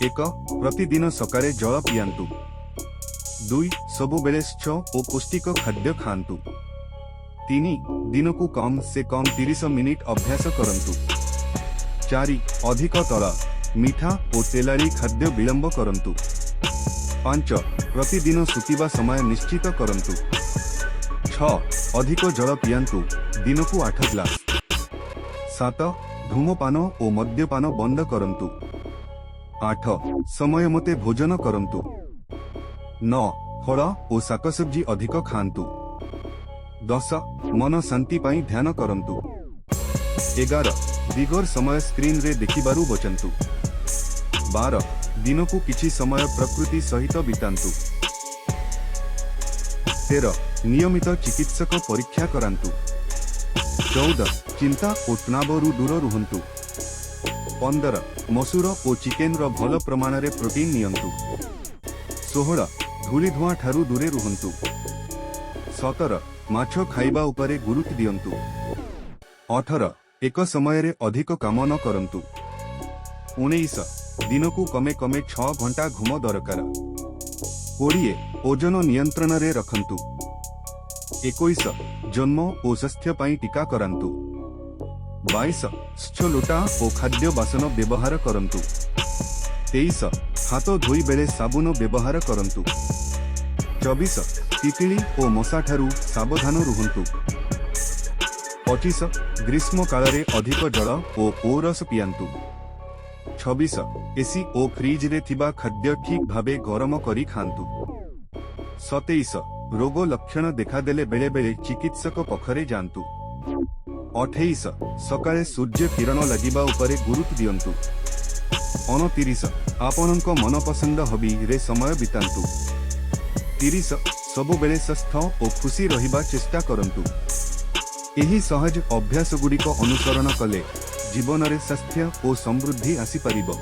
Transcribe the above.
एक प्रतिदिन सकाळे जल पियांतु। 2 सबुबेले स्वच्छ और पौष्टिक खाद्य खांतु। 3 दिनकू कम से कम 30 मिनिट अभ्यास करंतु। 4 अधिक तला मीठा और तेलारी खाद्य विलंब करंतु। 5 प्रतिदिन सुखिबा समय निश्चित करंतु। 6 अधिक जल पियांतु, दिनकू 8 ग्लास। 7 धूमपान और मद्यपान बंद करंतु। 8 समय मते भोजन करंतु। 9 फल और शाकसब्जी अधिक खांतु। 10 मन शांति पाई ध्यान करंतु। 11 दिगर समय स्क्रीन रे देखिबारु बचंतु। 12 दिनकू किछि समय प्रकृति सहित बितांतु। 13 नियमित चिकित्सक परीक्षा करांतु। 14 चिंता और तनावरु दूर रुहंतु। 15 मसूर और चिकेन रो भल प्रमाण रे प्रोटीन नियंतु। 16 धूली धुआं ठारू दूरे रुहंतु। 17 माछ खाइबा उपरे गुरुत्व दियंतु। 18 एक समय रे अधिक काम न करंतु। 19 दिनकू कमे कमे 6 घंटा घुम दरकार। 20 ओजन नियंत्रण रे रखंतु। 21 जन्म और स्वास्थ्य पाई टीका करांतु। 22 स्वच्छ लोटा और खाद्य बासन व्यवहार करंतु। 23 हाथ धोई बेले साबुन व्यवहार करंतु। 24 तितली और मशा ठारू सावधान रुहंतु। 25 ग्रीष्म काल रे अधिक जल और ओरस पियांतु। 26 एसी और फ्रिज रे थिबा खाद्य ठीक भावे गरम करी खांतु। 27 रोग लक्षण देखादेले बेले बेले चिकित्सक पखरे जांतु। 28 सकाळे सूर्य किरण लगिबा उपरे गुरुत्व दियंतु। 29 आपनक मनपसंद हॉबी रे समय बितांतु। 30 सबु बेले स्वस्थ और खुशी रहिबा चेष्टा करंतु। एही सहज अभ्यास गुड़िक अनुसरण कले जीवन रे स्वास्थ्य और समृद्धि आसी परिबो।